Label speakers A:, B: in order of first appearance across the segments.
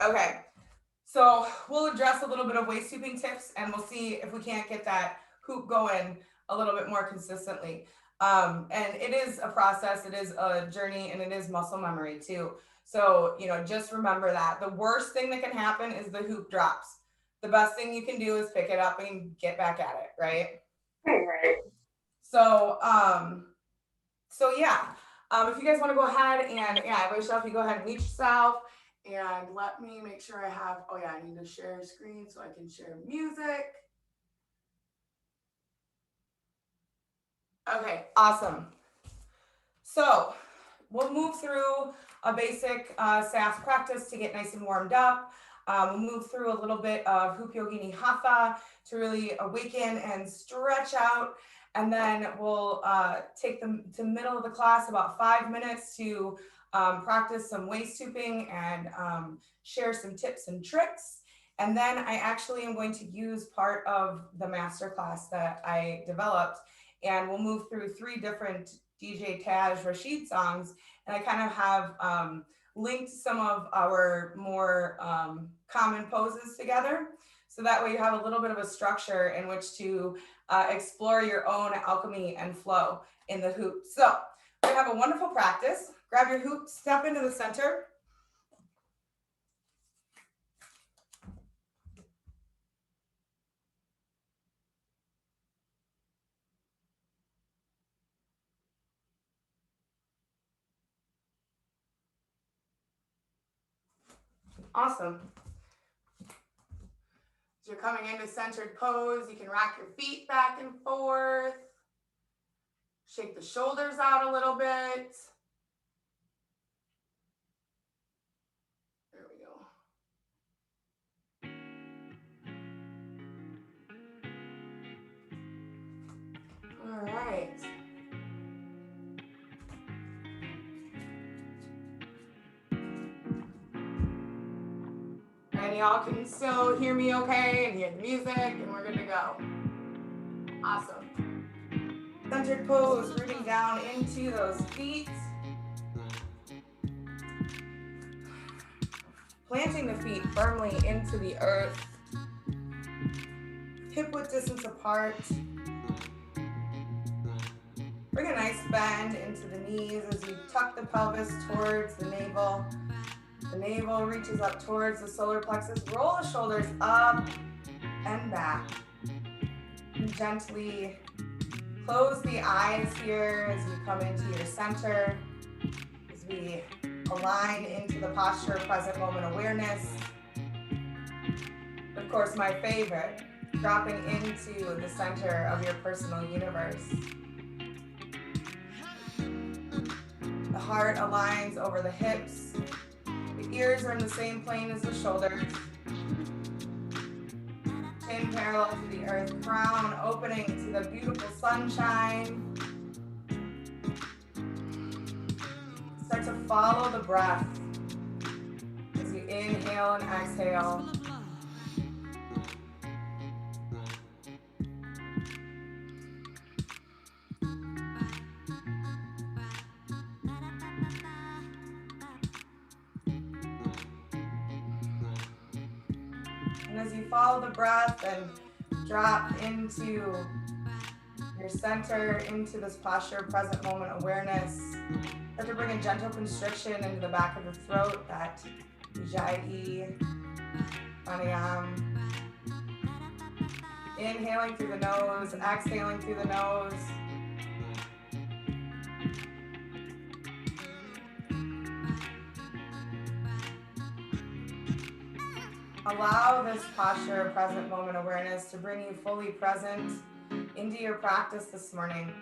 A: Okay, so we'll address a little bit of waist hooping tips, and we'll see if we can't get that hoop going a little bit more consistently. And it is a process, it is a journey, and it is muscle memory too. So, just remember that the worst thing that can happen is the hoop drops. The best thing you can do is pick it up and get back at it, right?
B: Right.
A: So, yeah. If you guys want to go ahead and yeah, everybody yourself, you go ahead and meet yourself. And let me make sure I have. Oh yeah, I need to share a screen so I can share music. Okay, awesome. So we'll move through a basic SAS practice to get nice and warmed up. We'll move through a little bit of HoopYogini Hatha to really awaken and stretch out. And then we'll take them to middle of the class, about 5 minutes to practice some waist hooping and share some tips and tricks. And then I actually am going to use part of the master class that I developed, and we'll move through three different DJ Taj Rashid songs. And I kind of have linked some of our more common poses together. So that way you have a little bit of a structure in which to explore your own alchemy and flow in the hoop. So we're gonna have a wonderful practice. Grab your hoop, step into the center. Awesome. As you're coming into centered pose, you can rock your feet back and forth. Shake the shoulders out a little bit. There we go. All right. And y'all can still hear me okay and hear the music, and we're good to go. Awesome. Centered pose, rooting down into those feet. Planting the feet firmly into the earth. Hip width distance apart. Bring a nice bend into the knees as you tuck the pelvis towards the navel. The navel reaches up towards the solar plexus. Roll the shoulders up and back. And gently close the eyes here as you come into your center. As we align into the posture of present moment awareness. Of course, my favorite, dropping into the center of your personal universe. The heart aligns over the hips. The ears are in the same plane as the shoulders. Chin parallel to the earth, crown opening to the beautiful sunshine. Start to follow the breath as you inhale and exhale. And as you follow the breath and drop into your center, into this posture of present moment awareness, start to bring a gentle constriction into the back of the throat, that Ujjayi pranayama. Inhaling through the nose, exhaling through the nose. Allow this posture of present moment awareness to bring you fully present into your practice this morning.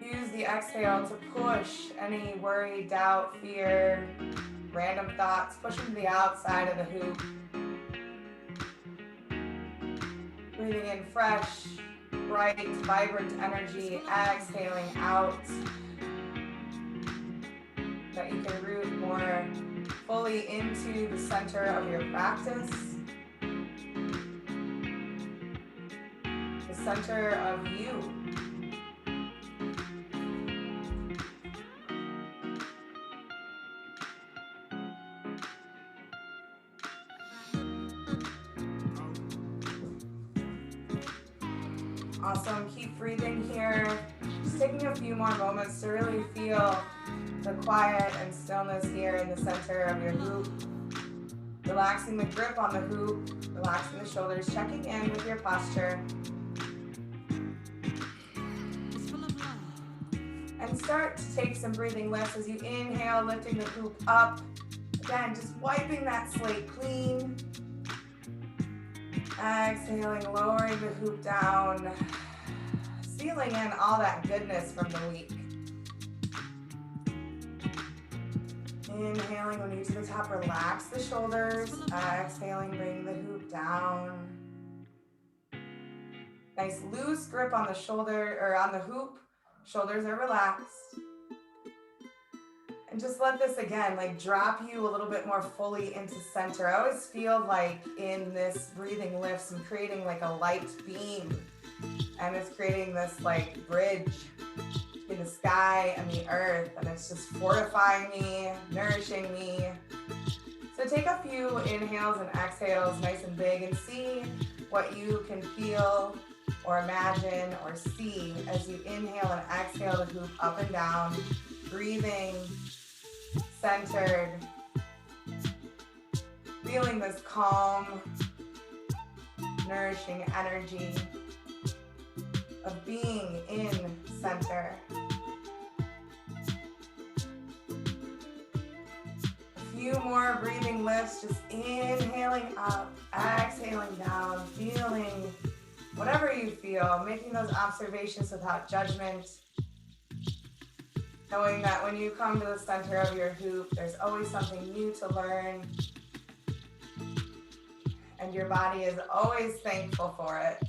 A: Use the exhale to push any worry, doubt, fear, random thoughts, push them to the outside of the hoop. Breathing in fresh, bright, vibrant energy, exhaling out, that you can root more fully into the center of your practice, the center of you. Awesome. Keep breathing here. Just taking a few more moments to really feel the quiet and stillness here in the center of your hoop. Relaxing the grip on the hoop, relaxing the shoulders, checking in with your posture. And start to take some breathing lifts as you inhale, lifting the hoop up. Again, just wiping that slate clean. Exhaling, lowering the hoop down. Sealing in all that goodness from the week. Inhaling, when you get to the top, relax the shoulders. Exhaling, bring the hoop down. Nice loose grip on the shoulder or on the hoop. Shoulders are relaxed. And just let this again, like drop you a little bit more fully into center. I always feel like in this breathing lifts, I'm creating like a light beam. And it's creating this like bridge in the sky and the earth. And it's just fortifying me, nourishing me. So take a few inhales and exhales nice and big and see what you can feel or imagine or see as you inhale and exhale the hoop up and down, breathing, centered, feeling this calm, nourishing energy of being in center. A few more breathing lifts, just inhaling up, exhaling down, feeling whatever you feel, making those observations without judgment. Knowing that when you come to the center of your hoop, there's always something new to learn. And your body is always thankful for it.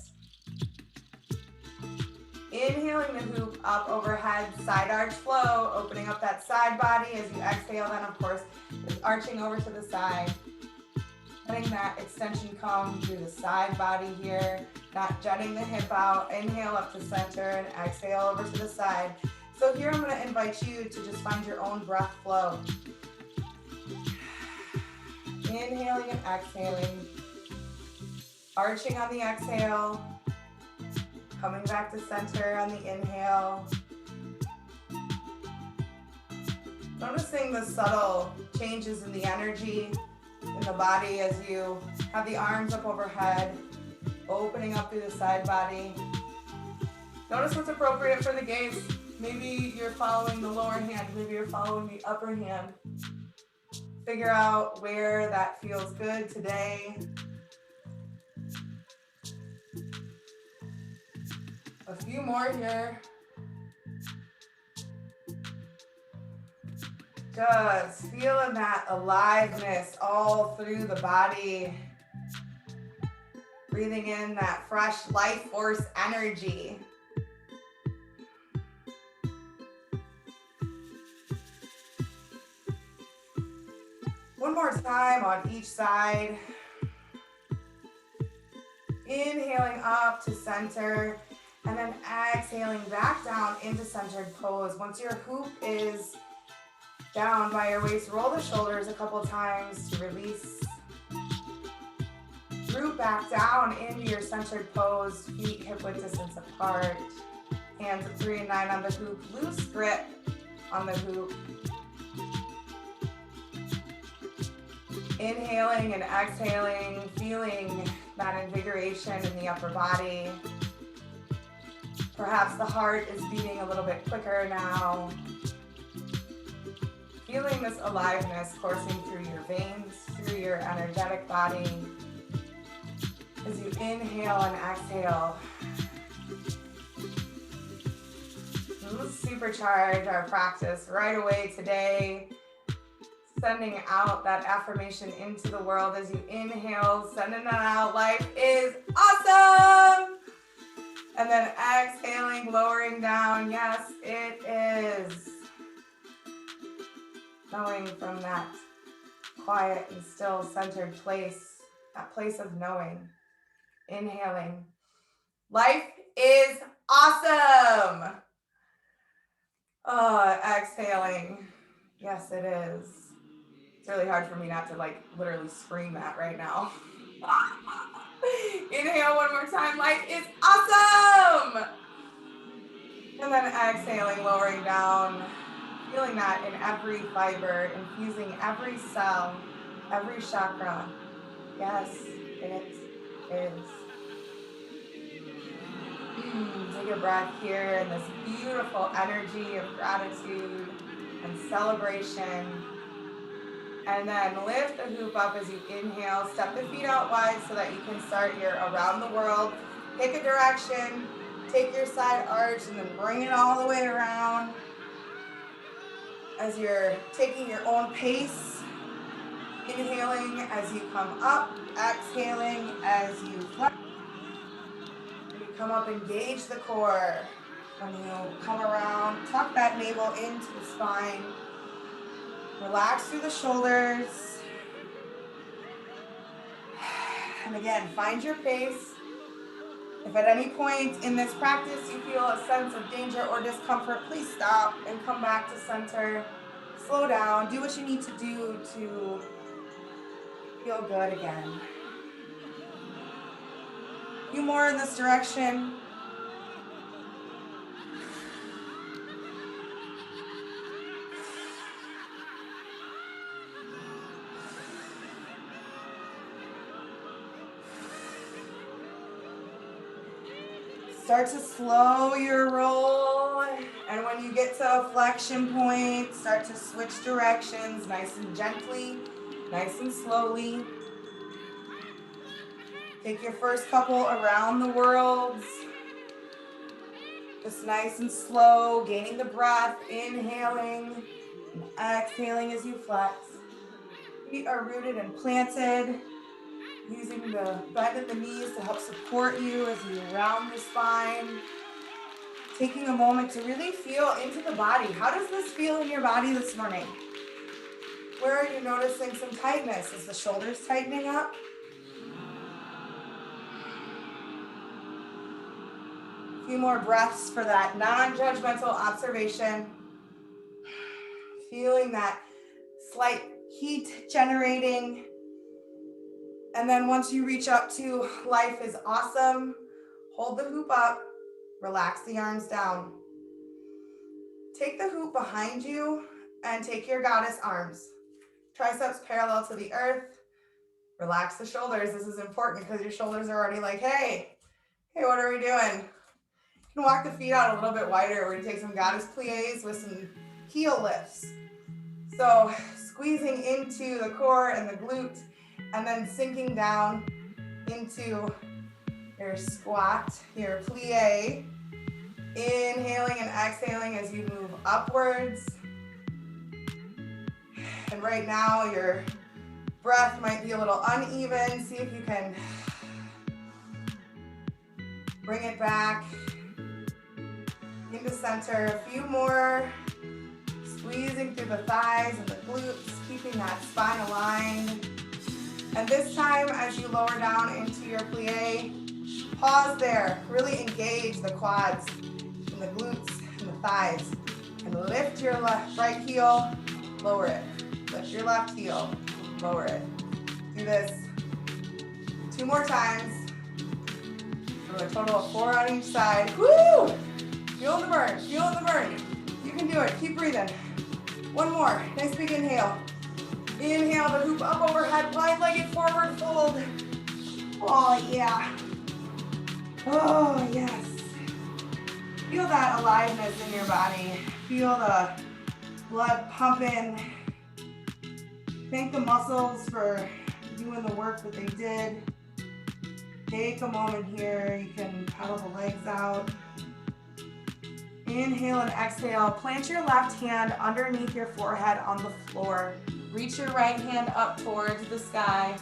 A: Inhaling the hoop up overhead, side arch flow, opening up that side body as you exhale, then of course, just arching over to the side. Letting that extension come through the side body here, not jutting the hip out. Inhale up to center and exhale over to the side. So here I'm going to invite you to just find your own breath flow. Inhaling and exhaling. Arching on the exhale. Coming back to center on the inhale. Noticing the subtle changes in the energy in the body as you have the arms up overhead, opening up through the side body. Notice what's appropriate for the gaze. Maybe you're following the lower hand, maybe you're following the upper hand. Figure out where that feels good today. A few more here. Just feeling that aliveness all through the body. Breathing in that fresh life force energy. One more time on each side. Inhaling up to center and then exhaling back down into centered pose. Once your hoop is down by your waist, roll the shoulders a couple times to release. Root back down into your centered pose, feet hip width distance apart. Hands at 3 and 9 on the hoop, loose grip on the hoop. Inhaling and exhaling, feeling that invigoration in the upper body. Perhaps the heart is beating a little bit quicker now. Feeling this aliveness coursing through your veins, through your energetic body. As you inhale and exhale. And let's supercharge our practice right away today. Sending out that affirmation into the world as you inhale, sending that out. Life is awesome. And then exhaling, lowering down. Yes, it is. Knowing from that quiet and still centered place, that place of knowing. Inhaling. Life is awesome. Oh, exhaling. Yes, it is. It's really hard for me not to like literally scream that right now. Inhale one more time. Life is awesome. And then exhaling, lowering down. Feeling that in every fiber, infusing every cell, every chakra. Yes, it is. Take a breath here in this beautiful energy of gratitude and celebration. And then lift the hoop up as you inhale. Step the feet out wide so that you can start your around the world. Pick a direction, take your side arch, and then bring it all the way around. As you're taking your own pace, inhaling as you come up, exhaling as you flex. When you come up, engage the core. When you come around, tuck that navel into the spine. Relax through the shoulders. And again, find your pace. If at any point in this practice you feel a sense of danger or discomfort, please stop and come back to center. Slow down, do what you need to do to feel good again. A few more in this direction. Start to slow your roll, and when you get to a flexion point, start to switch directions nice and gently, nice and slowly. Take your first couple around the world, just nice and slow, gaining the breath, inhaling and exhaling as you flex. Feet are rooted and planted. Using the bend in the knees to help support you as you round the spine. Taking a moment to really feel into the body. How does this feel in your body this morning? Where are you noticing some tightness? Is the shoulders tightening up? A few more breaths for that non-judgmental observation. Feeling that slight heat generating. And then once you reach up to life is awesome, hold the hoop up, relax the arms down. Take the hoop behind you and take your goddess arms. Triceps parallel to the earth. Relax the shoulders. This is important because your shoulders are already like, hey, what are we doing? You can walk the feet out a little bit wider. We're gonna take some goddess plies with some heel lifts. So squeezing into the core and the glute, and then sinking down into your squat, your plie. Inhaling and exhaling as you move upwards. And right now your breath might be a little uneven. See if you can bring it back into center. A few more. Squeezing through the thighs and the glutes, keeping that spine aligned. And this time, as you lower down into your plie, pause there. Really engage the quads and the glutes and the thighs. And lift your right heel, lower it. Lift your left heel, lower it. Do this 2 more times. So a total of 4 on each side. Woo! Feel the burn, feel the burn. You can do it, keep breathing. 1 more, nice big inhale. Inhale the hoop up overhead, wide-legged forward fold. Oh yeah. Oh yes. Feel that aliveness in your body. Feel the blood pumping. Thank the muscles for doing the work that they did. Take a moment here. You can pedal the legs out. Inhale and exhale. Plant your left hand underneath your forehead on the floor. Reach your right hand up towards the sky.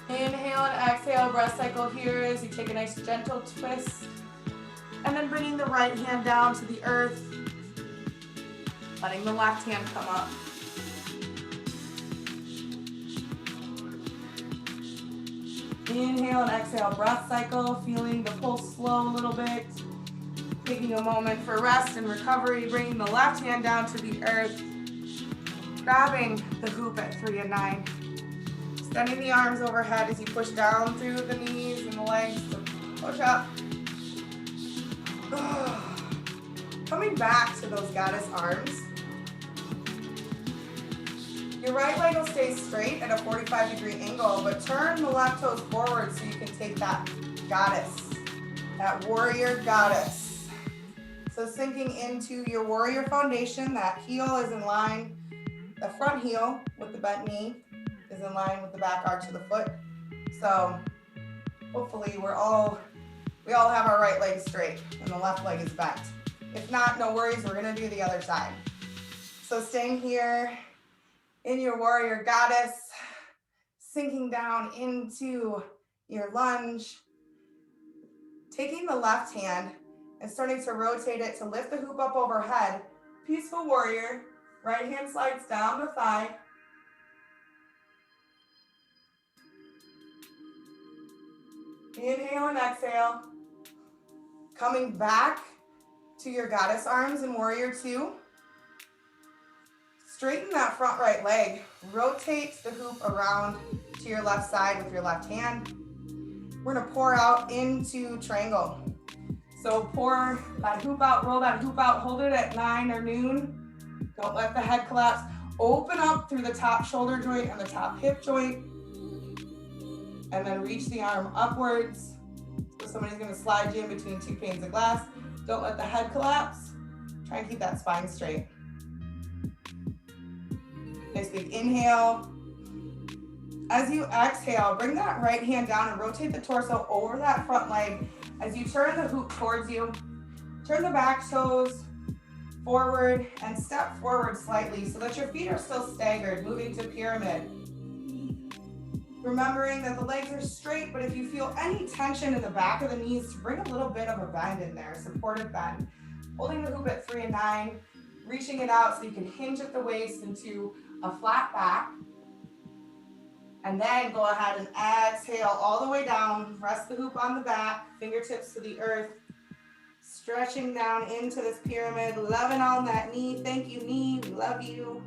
A: Inhale and exhale, breath cycle here as you take a nice gentle twist. And then bringing the right hand down to the earth. Letting the left hand come up. Inhale and exhale, breath cycle, feeling the pulse slow a little bit. Taking a moment for rest and recovery, bringing the left hand down to the earth, grabbing the hoop at 3 and 9. Extending the arms overhead as you push down through the knees and the legs to push up. Coming back to those goddess arms. Your right leg will stay straight at a 45-degree angle, but turn the left toes forward so you can take that goddess, that warrior goddess. So sinking into your warrior foundation, that heel is in line, the front heel with the bent knee is in line with the back arch of the foot. So hopefully we all have our right leg straight and the left leg is bent. If not, no worries, we're gonna do the other side. So staying here in your warrior goddess, sinking down into your lunge, taking the left hand and starting to rotate it to lift the hoop up overhead. Peaceful warrior, right hand slides down the thigh. Inhale and exhale. Coming back to your goddess arms in warrior two. Straighten that front right leg. Rotate the hoop around to your left side with your left hand. We're gonna pour out into triangle. So pour that hoop out, roll that hoop out, hold it at 9 or noon. Don't let the head collapse. Open up through the top shoulder joint and the top hip joint. And then reach the arm upwards. So somebody's gonna slide you in between two panes of glass. Don't let the head collapse. Try and keep that spine straight. Nice big inhale. As you exhale, bring that right hand down and rotate the torso over that front leg. As you turn the hoop towards you, turn the back toes forward and step forward slightly so that your feet are still staggered, moving to pyramid. Remembering that the legs are straight, but if you feel any tension in the back of the knees, to bring a little bit of a bend in there, supportive bend. Holding the hoop at 3 and 9, reaching it out so you can hinge at the waist into a flat back. And then go ahead and exhale all the way down. Rest the hoop on the back, fingertips to the earth. Stretching down into this pyramid, loving on that knee. Thank you, knee, we love you.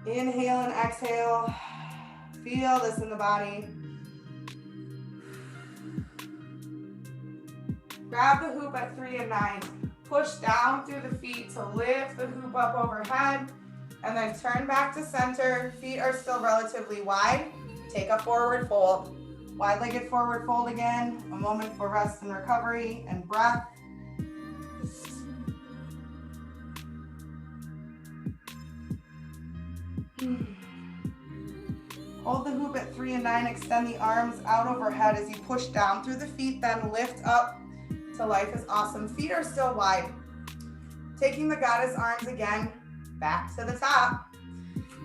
A: Inhale and exhale. Feel this in the body. Grab the hoop at 3 and 9. Push down through the feet to lift the hoop up overhead. And then turn back to center. Feet are still relatively wide. Take a forward fold. Wide-legged forward fold again. A moment for rest and recovery and breath. Hold the hoop at 3 and 9. Extend the arms out overhead as you push down through the feet, then lift up to life is awesome. Feet are still wide. Taking the goddess arms again, back to the top.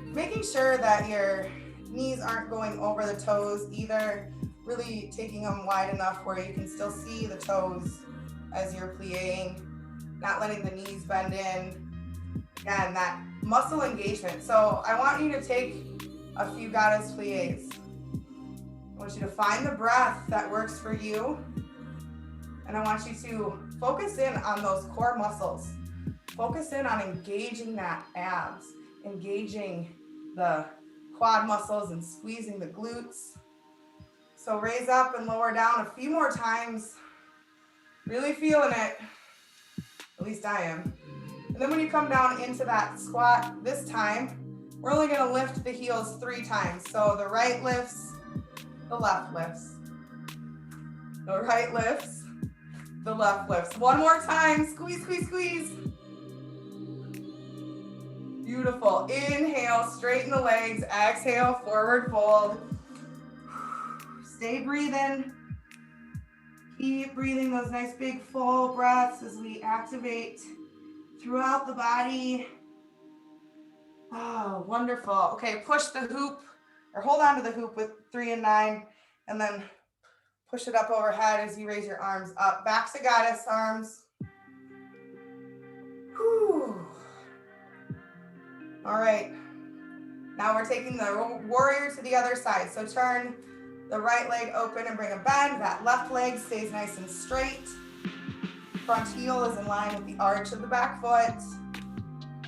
A: Making sure that your knees aren't going over the toes either. Really taking them wide enough where you can still see the toes as you're plie-ing. Not letting the knees bend in. Again, that muscle engagement. So I want you to take a few goddess plies. I want you to find the breath that works for you. And I want you to focus in on those core muscles. Focus in on engaging that abs, engaging the quad muscles and squeezing the glutes. So raise up and lower down a few more times. Really feeling it. At least I am. And then when you come down into that squat, this time, we're only gonna lift the heels 3 times. So the right lifts, the left lifts. The right lifts, the left lifts. One more time, squeeze, squeeze, squeeze. Beautiful. Inhale, straighten the legs. Exhale, forward fold. Stay breathing. Keep breathing those nice big full breaths as we activate throughout the body. Oh, wonderful. Okay, push the hoop or hold on to the hoop with 3 and 9 and then push it up overhead as you raise your arms up. Back to goddess arms. Whew. All right. Now we're taking the warrior to the other side. So turn the right leg open and bring a bend. That left leg stays nice and straight. Front heel is in line with the arch of the back foot.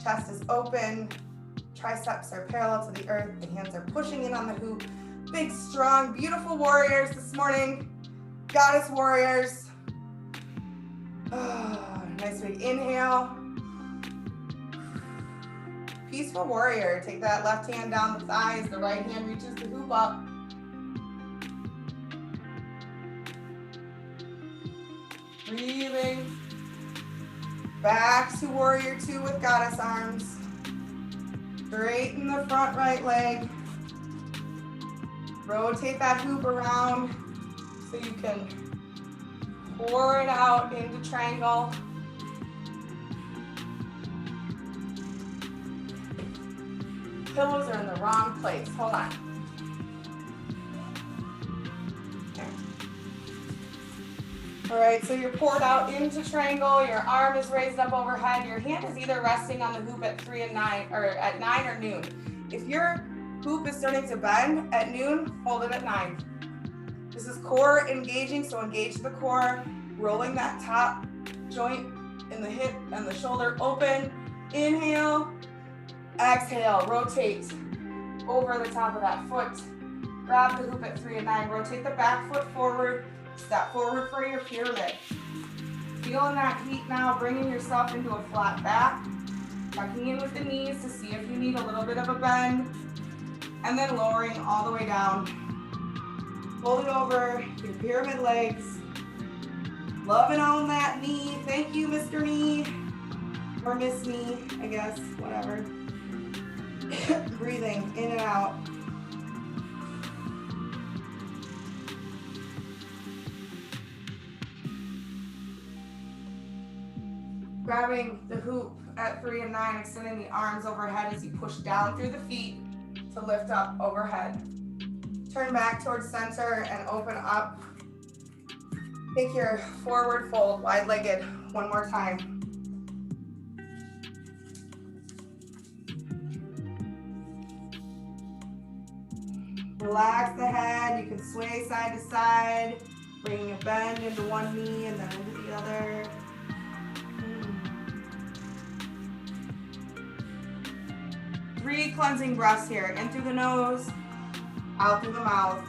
A: chest is open, triceps are parallel to the earth, the hands are pushing in on the hoop. Big, strong, beautiful warriors this morning. Goddess warriors. Nice big inhale. Peaceful warrior. Take that left hand down the thighs, the right hand reaches the hoop up. Breathing. Back to warrior two with goddess arms. Straighten the front right leg. Rotate that hoop around so you can pour it out into triangle. Pillows are in the wrong place. Hold on. Okay. All right, so you're poured out into triangle. Your arm is raised up overhead. Your hand is either resting on the hoop at 3 and 9, or at 9 or noon. If your hoop is starting to bend at noon, hold it at 9. This is core engaging, so engage the core, rolling that top joint in the hip and the shoulder open. Inhale, exhale, rotate over the top of that foot. Grab the hoop at 3 and 9, rotate the back foot forward, step forward for your pyramid. Feeling that heat now, bringing yourself into a flat back, tucking in with the knees to see if you need a little bit of a bend, and then lowering all the way down. Folding over your pyramid legs. Loving on that knee. Thank you, Mr. Knee. Or Miss Knee, I guess, whatever. Breathing in and out. Grabbing the hoop at 3 and 9, extending the arms overhead as you push down through the feet to lift up overhead. Turn back towards center and open up. Take your forward fold, wide-legged, one more time. Relax the head, you can sway side to side, bringing a bend into one knee and then into the other. 3 cleansing breaths here, in through the nose, out through the mouth.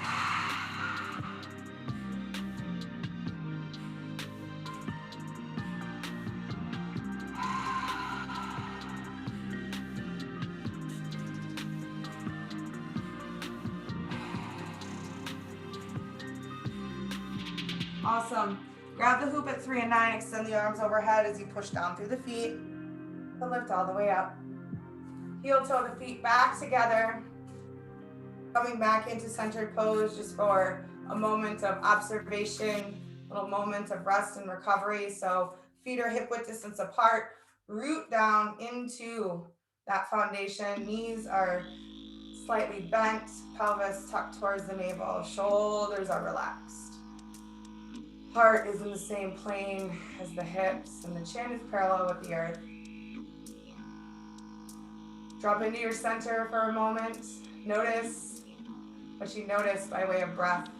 A: Awesome. Grab the hoop at 3 and 9, extend the arms overhead as you push down through the feet to lift all the way up. Heel toe the feet back together. Coming back into centered pose just for a moment of observation, a little moment of rest and recovery. So feet are hip width distance apart, root down into that foundation. Knees are slightly bent, pelvis tucked towards the navel, shoulders are relaxed. Heart is in the same plane as the hips and the chin is parallel with the earth. Drop into your center for a moment. Notice what you notice by way of breath.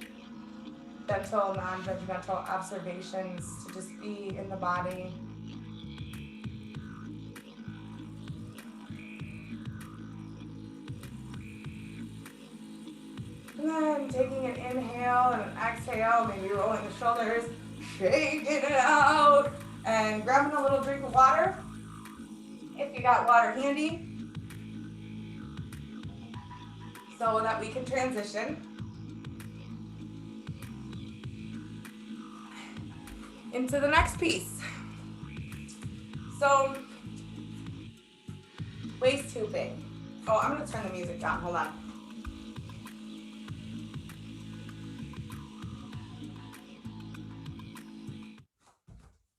A: Gentle, non-judgmental observations to just be in the body. And then taking an inhale and an exhale, maybe rolling the shoulders, shaking it out, and grabbing a little drink of water. If you got water handy, so that we can transition into the next piece. So, waist hooping. Oh, I'm gonna turn the music down, hold on.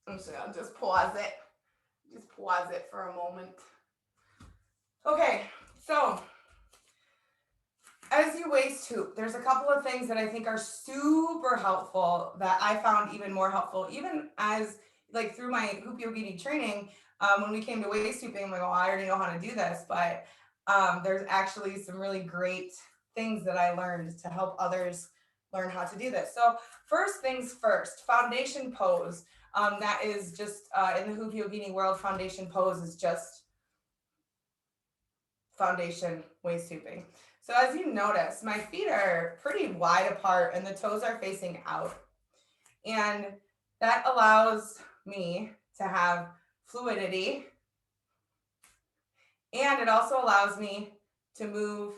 A: I'm just gonna pause it. Just pause it for a moment. Okay, so as you waist hoop, there's a couple of things that I think are super helpful that I found even more helpful, even as like through my HoopYogini training, when we came to waist hooping, I'm like, oh, I already know how to do this, but there's actually some really great things that I learned to help others learn how to do this. So first things first, foundation pose. That is just in the HoopYogini world, foundation pose is just foundation waist hooping. So as you notice, my feet are pretty wide apart and the toes are facing out. And that allows me to have fluidity. And it also allows me to move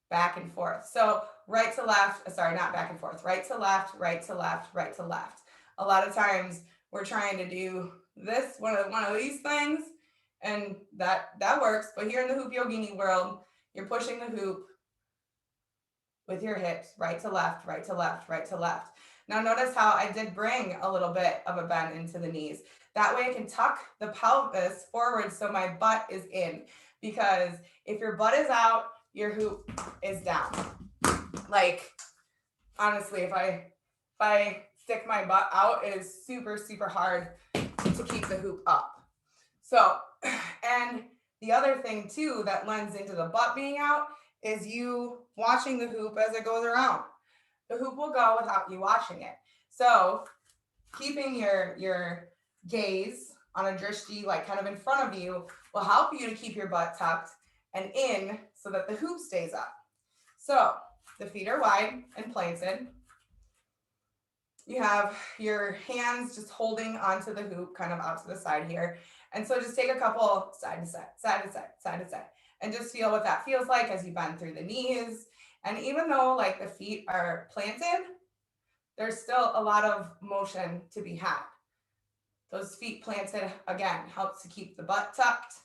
A: back and forth. So right to left, sorry, not back and forth, right to left, right to left, right to left. A lot of times we're trying to do this, one of these things, and that works. But here in the HoopYogini world, you're pushing the hoop with your hips, right to left, right to left, right to left. Now notice how I did bring a little bit of a bend into the knees. That way I can tuck the pelvis forward so my butt is in. Because if your butt is out, your hoop is down. Like, honestly, if I stick my butt out, it is super, super hard to keep the hoop up. So, and the other thing too that lends into the butt being out is you watching the hoop as it goes around. The hoop will go without you watching it. So keeping your gaze on a drishti, like kind of in front of you, will help you to keep your butt tucked and in so that the hoop stays up. So the feet are wide and planted. You have your hands just holding onto the hoop, kind of out to the side here. And so just take a couple side to side, side to side, side to side, and just feel what that feels like as you bend through the knees. And even though like the feet are planted, there's still a lot of motion to be had. Those feet planted, again, helps to keep the butt tucked,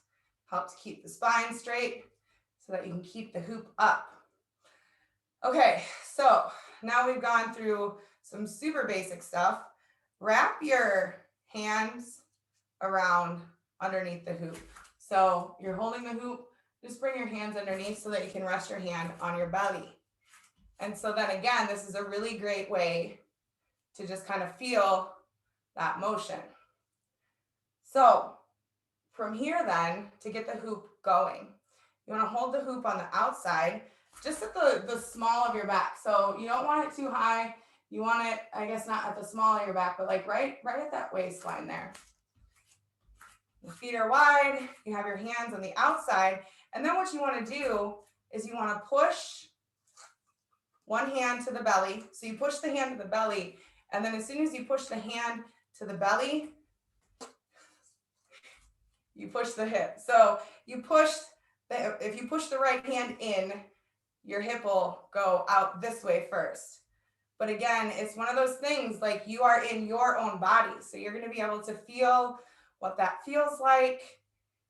A: helps to keep the spine straight so that you can keep the hoop up. Okay, so now we've gone through some super basic stuff. Wrap your hands around underneath the hoop. So you're holding the hoop, just bring your hands underneath so that you can rest your hand on your belly. And so then again, this is a really great way to just kind of feel that motion. So from here then, to get the hoop going, you want to hold the hoop on the outside, just at the small of your back. So you don't want it too high. You want it, I guess, not at the small of your back, but like right at that waistline there. The feet are wide. You have your hands on the outside. And then what you want to do is you want to push one hand to the belly. So you push the hand to the belly. And then as soon as you push the hand to the belly, you push the hip. So you push if you push the right hand in, your hip will go out this way first. But again, it's one of those things like you are in your own body. So you're going to be able to feel what that feels like.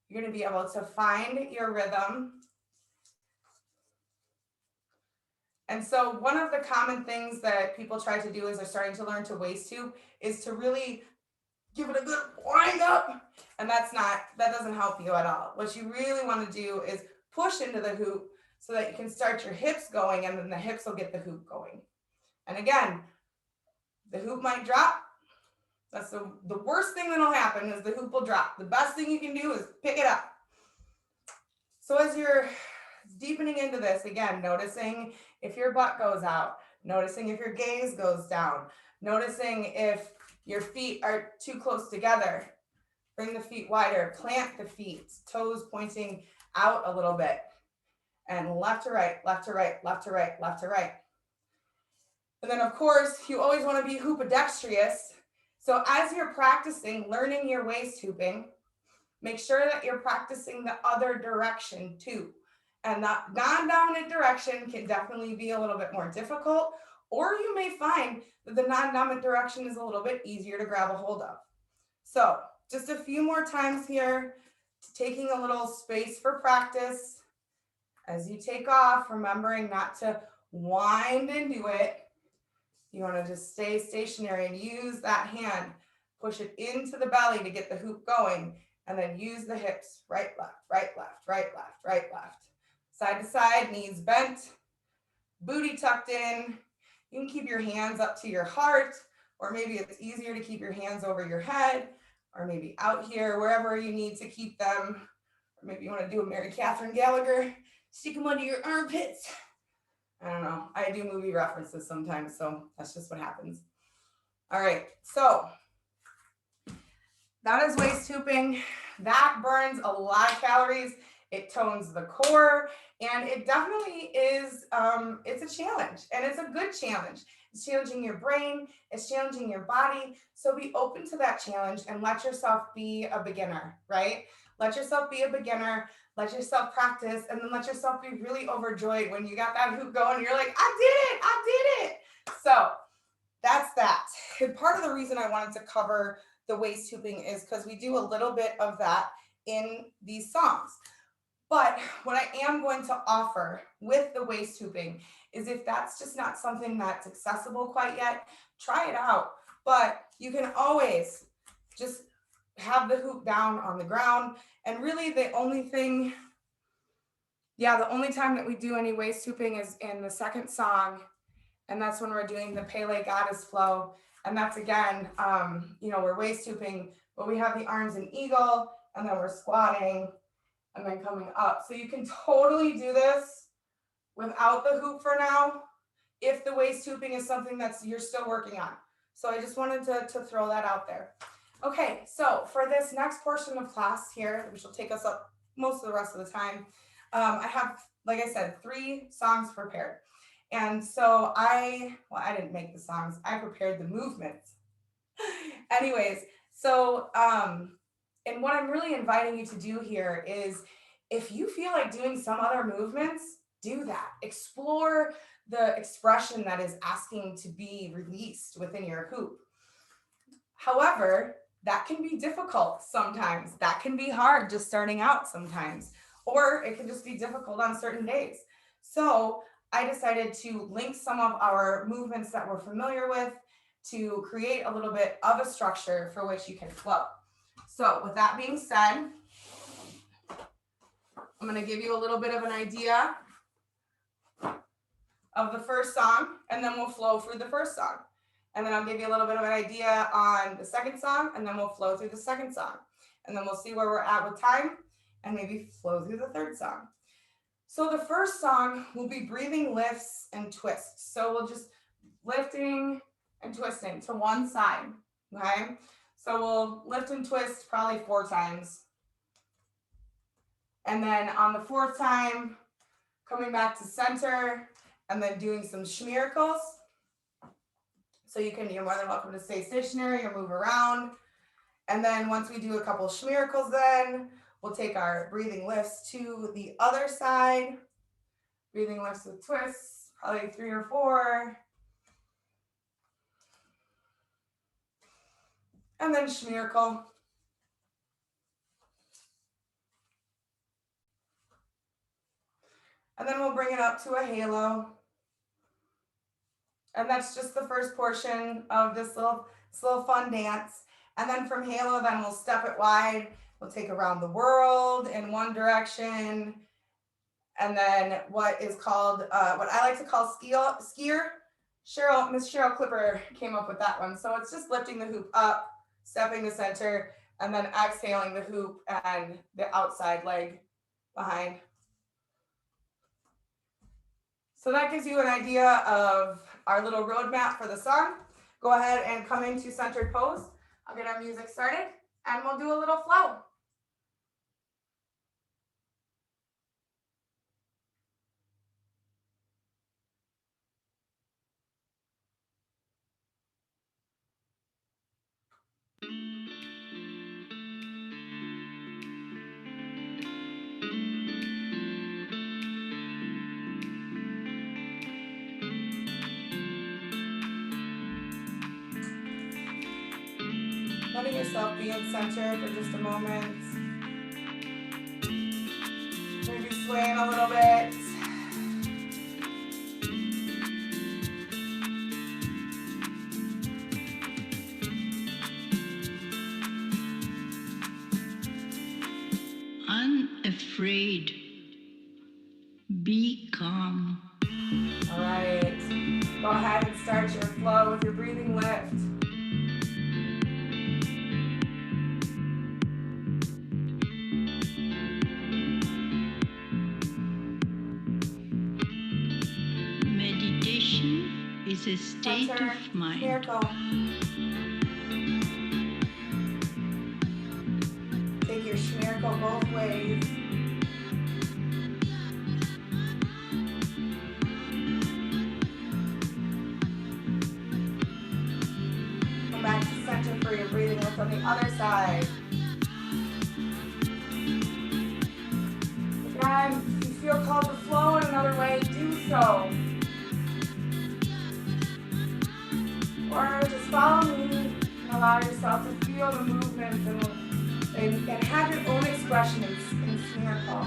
A: You're going to be able to find your rhythm. And so one of the common things that people try to do as they're starting to learn to waist hoop is to really give it a good wind up. And that doesn't help you at all. What you really want to do is push into the hoop so that you can start your hips going, and then the hips will get the hoop going. And again, the hoop might drop. That's the worst thing that'll happen is the hoop will drop. The best thing you can do is pick it up. So as you're deepening into this, again, noticing if your butt goes out, noticing if your gaze goes down, noticing if your feet are too close together. Bring the feet wider, plant the feet, toes pointing out a little bit. And left to right, left to right, left to right, left to right. And then of course, you always want to be hoopodextrous. So as you're practicing, learning your waist hooping, make sure that you're practicing the other direction too. And that non-dominant direction can definitely be a little bit more difficult, or you may find that the non-dominant direction is a little bit easier to grab a hold of. So just a few more times here, taking a little space for practice. As you take off, remembering not to wind into it. You want to just stay stationary and use that hand. Push it into the belly to get the hoop going, and then use the hips, right, left, right, left, right, left, right, left. Side to side, knees bent, booty tucked in. You can keep your hands up to your heart, or maybe it's easier to keep your hands over your head, or maybe out here, wherever you need to keep them. Or maybe you want to do a Mary Catherine Gallagher, stick them under your armpits. I don't know. I do movie references sometimes, so that's just what happens. All right, so that is waist hooping. That burns a lot of calories. it tones the core, and it definitely is, it's a challenge, and it's a good challenge. It's challenging your brain, it's challenging your body. So be open to that challenge and let yourself be a beginner, right? Let yourself be a beginner, let yourself practice, and then let yourself be really overjoyed when you got that hoop going and you're like, I did it. So that's that. And part of the reason I wanted to cover the waist hooping is because we do a little bit of that in these songs. But what I am going to offer with the waist hooping is, if that's just not something that's accessible quite yet, try it out. But you can always just have the hoop down on the ground. And really the only thing, the only time that we do any waist hooping is in the second song. And that's when we're doing the Pele Goddess flow. And that's again, we're waist hooping, but we have the arms in eagle, and then we're squatting and then coming up. So you can totally do this without the hoop for now, if the waist hooping is something that's you're still working on. So I just wanted to throw that out there. Okay, so for this next portion of class here, which will take us up most of the rest of the time, I have, like I said, 3 songs prepared. And so I didn't make the songs, I prepared the movements. Anyways, so and what I'm really inviting you to do here is, if you feel like doing some other movements, do that. Explore the expression that is asking to be released within your hoop. However, that can be difficult sometimes. That can be hard just starting out sometimes, or it can just be difficult on certain days. So I decided to link some of our movements that we're familiar with to create a little bit of a structure for which you can flow. So with that being said, I'm going to give you a little bit of an idea of the first song, and then we'll flow through the first song. And then I'll give you a little bit of an idea on the second song, and then we'll flow through the second song. And then we'll see where we're at with time and maybe flow through the third song. So the first song will be breathing lifts and twists. So we'll just lifting and twisting to one side, okay? So we'll lift and twist probably 4 times. And then on the 4th time, coming back to center and then doing some schmirkels. So you're more than welcome to stay stationary or move around. And then once we do a couple schmirkels, then we'll take our breathing lifts to the other side. Breathing lifts with twists, probably 3 or 4. And then schmirkel. And then we'll bring it up to a halo. And that's just the first portion of this little fun dance. And then from halo, then we'll step it wide. We'll take around the world in one direction. And then what is called, what I like to call skier. Miss Cheryl Clipper came up with that one. So it's just lifting the hoop up, stepping to center, and then exhaling the hoop and the outside leg behind. So that gives you an idea of our little roadmap for the song. Go ahead and come into centered pose. I'll get our music started and we'll do a little flow. Letting yourself be in center for just a moment. Maybe swaying a little bit.
B: Unafraid. Be calm.
A: All right. Go ahead and start your flow with your breathing lift.
B: Meditation is a state
A: Center,
B: of mind.
A: miracle. Take your schmirkel both ways. Come back to center for your breathing lift on the other side. Again, if you feel called to flow in another way, do so. Or just follow me and allow yourself to feel the movements and have your own expression in smear call.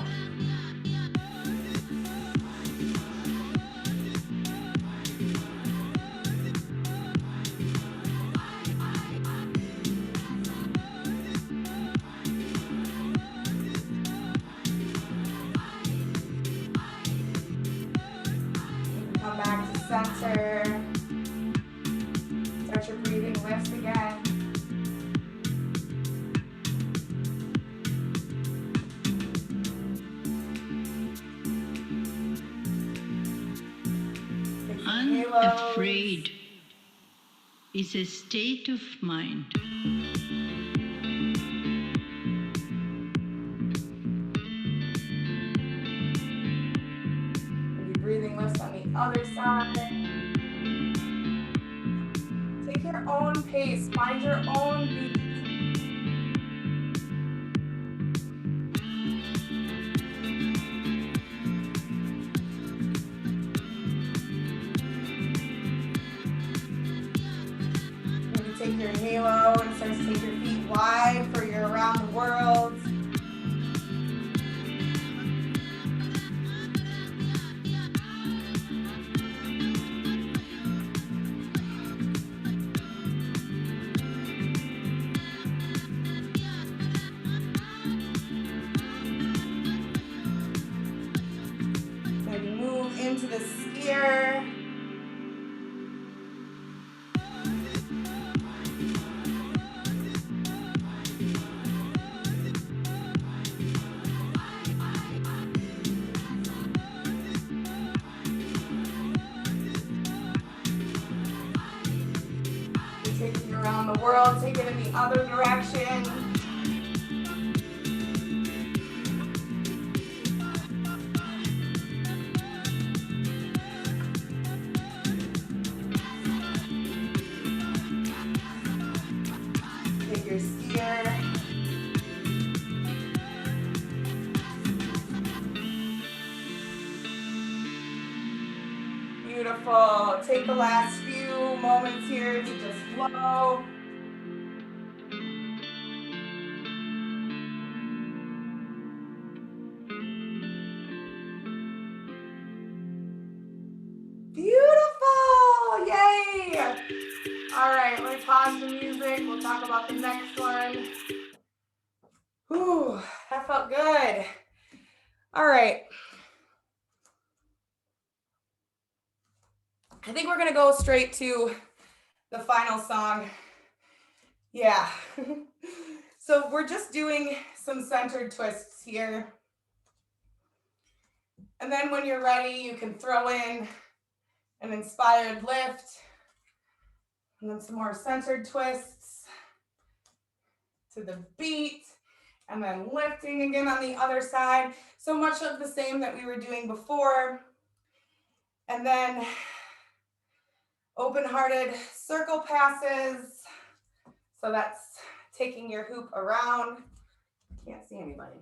A: Come back to center. Start your breathing lifts again.
B: Unafraid is a state of mind.
A: Maybe breathing lifts on the other side. Take your own pace, find your own beat. Maybe take your halo and start to take your feet wide for your around the world. Maybe move into the sphere. Taking it around the world, take it in the other direction. Take your sphere. Beautiful. Take the last few moments here to just flow. Beautiful. Yay. All right, let me pause the music. We'll talk about the next one. Whew, that felt good. All right. I think we're going to go straight to the final song. Yeah. So we're just doing some centered twists here. And then when you're ready, you can throw in an inspired lift. And then some more centered twists to the beat. And then lifting again on the other side. So much of the same that we were doing before. And then open-hearted circle passes. So that's taking your hoop around. Can't see anybody.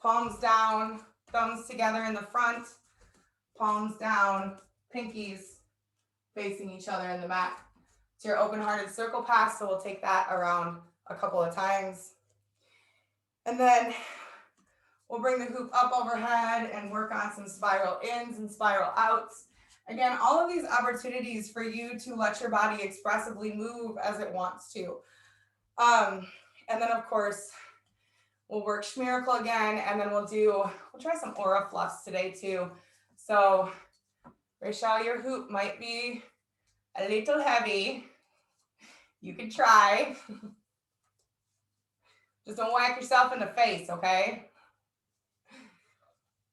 A: Palms down, thumbs together in the front, palms down, pinkies facing each other in the mat. It's your open-hearted circle pass, so we'll take that around a couple of times. And then we'll bring the hoop up overhead and work on some spiral ins and spiral outs. Again, all of these opportunities for you to let your body expressively move as it wants to. And then of course, we'll work Schmiracle again, and then we'll try some aura fluffs today too. So Rachel, your hoop might be a little heavy. You could try. Just don't whack yourself in the face, okay?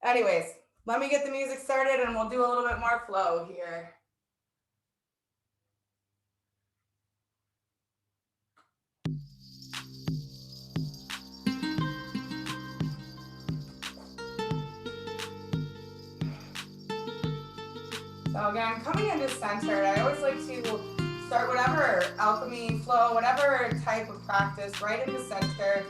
A: Anyways, let me get the music started and we'll do a little bit more flow here. So again, coming into centered, I always like to start whatever alchemy, flow, whatever type of practice right into center.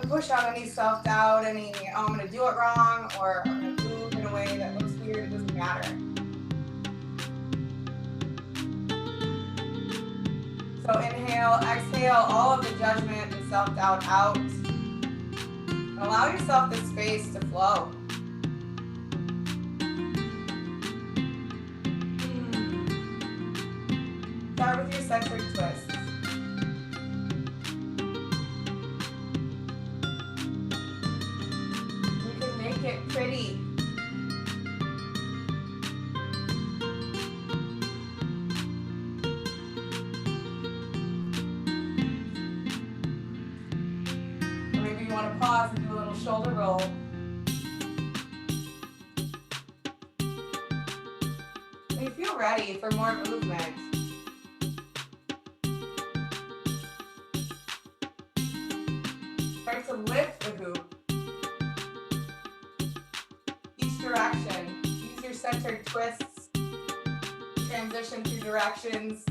A: To push out any self-doubt, any, oh, I'm going to do it wrong, or I'm going to move in a way that looks weird, it doesn't matter. So inhale, exhale all of the judgment and self-doubt out. And allow yourself the space to flow. Start with your centered twist. You can make it pretty. Or maybe you want to pause and do a little shoulder roll. When you feel ready for more movement, start to lift the hoop. Each direction. Use your centered twists. Transition through directions.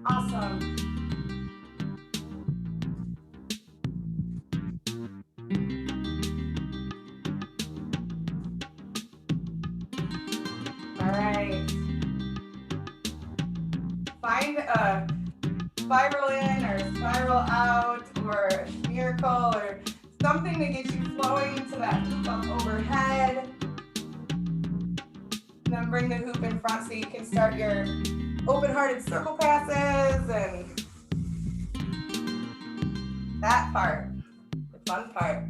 A: Awesome. All right. Find a spiral in or spiral out or a miracle or something to get you flowing to that hoop up overhead. And then bring the hoop in front so you can start your open-hearted circle passes and that part, the fun part.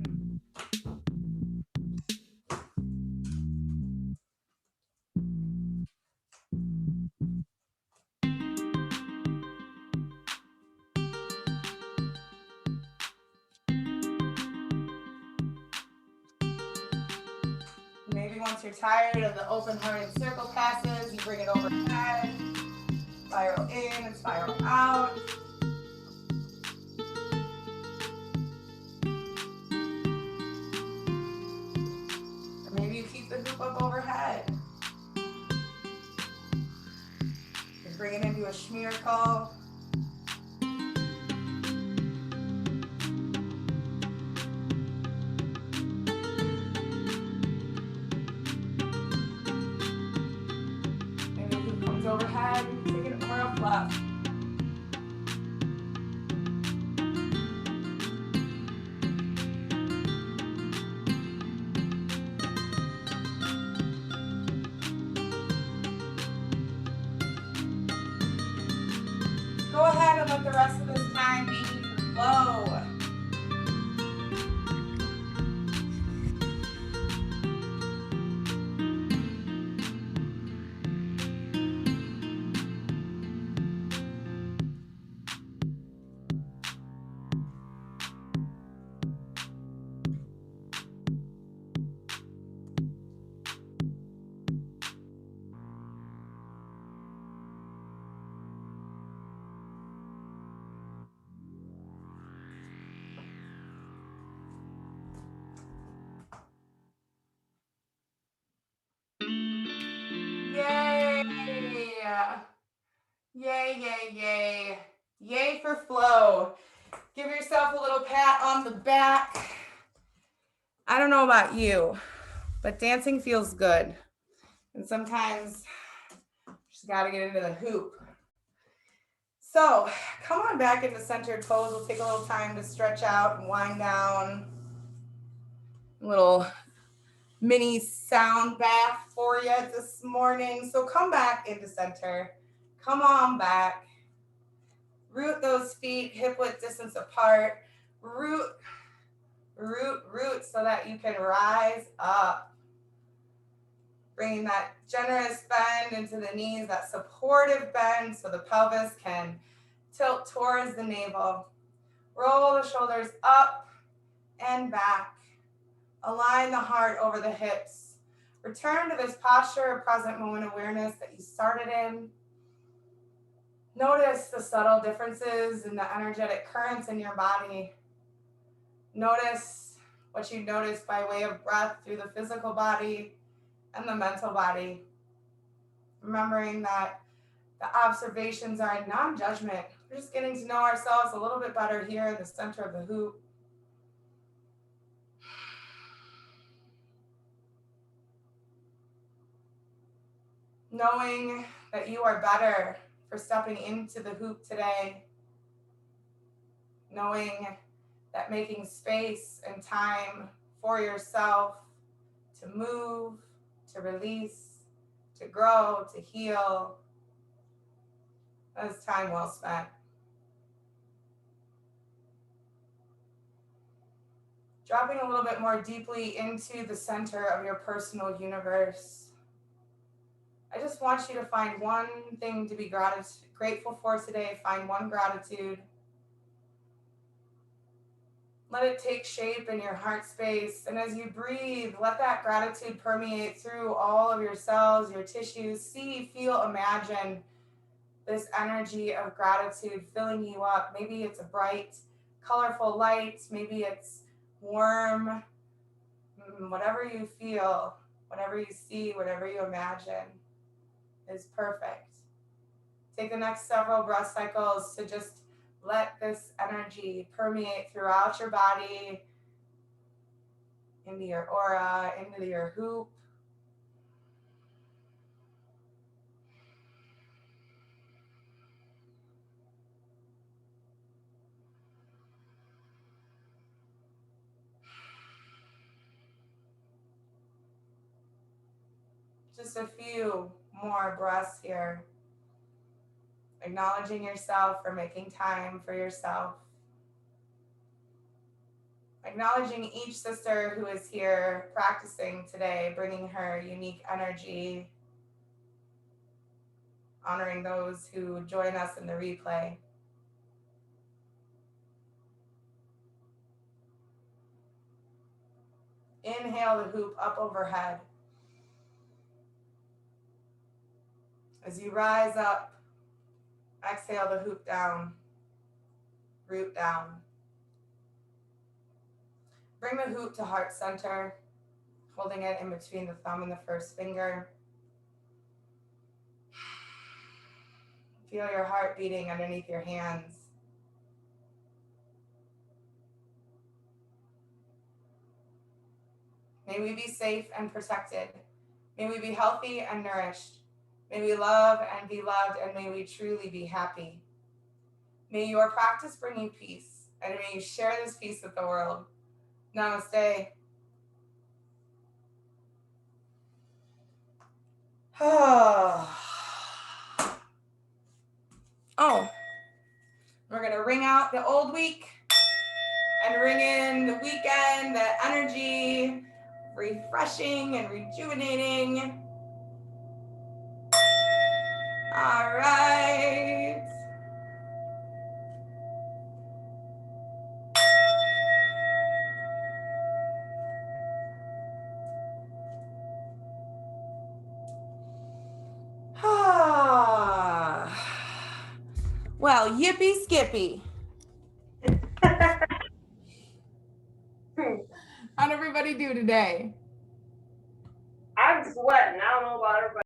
A: Maybe once you're tired of the open-hearted circle passes, you bring it overhead, spiral in and spiral out. Or maybe you keep the hoop up overhead. You bring it into a schmierkel. Overhead, take it over up left. Go ahead and let the rest of this time be for flow. Yay! Yay, yay, yay. Yay for flow. Give yourself a little pat on the back. I don't know about you, but dancing feels good. And sometimes you just got to get into the hoop. So come on back into centered pose. We'll take a little time to stretch out and wind down. A little mini sound bath for you this morning. So come back into center. Come on back. Root those feet hip width distance apart. Root, root, root so that you can rise up. Bringing that generous bend into the knees, that supportive bend so the pelvis can tilt towards the navel. Roll the shoulders up and back. Align the heart over the hips. Return to this posture of present moment awareness that you started in. Notice the subtle differences in the energetic currents in your body. Notice what you notice by way of breath through the physical body and the mental body. Remembering that the observations are in non-judgment. We're just getting to know ourselves a little bit better here in the center of the hoop. Knowing that you are better for stepping into the hoop today. Knowing that making space and time for yourself to move, to release, to grow, to heal, that is time well spent. Dropping a little bit more deeply into the center of your personal universe. I just want you to find one thing to be grateful for today. Find one gratitude. Let it take shape in your heart space. And as you breathe, let that gratitude permeate through all of your cells, your tissues. See, feel, imagine this energy of gratitude filling you up. Maybe it's a bright, colorful light. Maybe it's warm. Whatever you feel, whatever you see, whatever you imagine is perfect. Take the next several breath cycles to just let this energy permeate throughout your body, into your aura, into your hoop. Just a few more breaths here. Acknowledging yourself for making time for yourself. Acknowledging each sister who is here practicing today, bringing her unique energy. Honoring those who join us in the replay. Inhale the hoop up overhead. As you rise up, exhale the hoop down, root down. Bring the hoop to heart center, holding it in between the thumb and the first finger. Feel your heart beating underneath your hands. May we be safe and protected. May we be healthy and nourished. May we love and be loved, and may we truly be happy. May your practice bring you peace, and may you share this peace with the world. Namaste. Oh, we're going to ring out the old week and ring in the weekend, the energy, refreshing and rejuvenating. All right. Well, yippee skippy. How'd everybody do today?
C: I'm sweating. I don't know about everybody.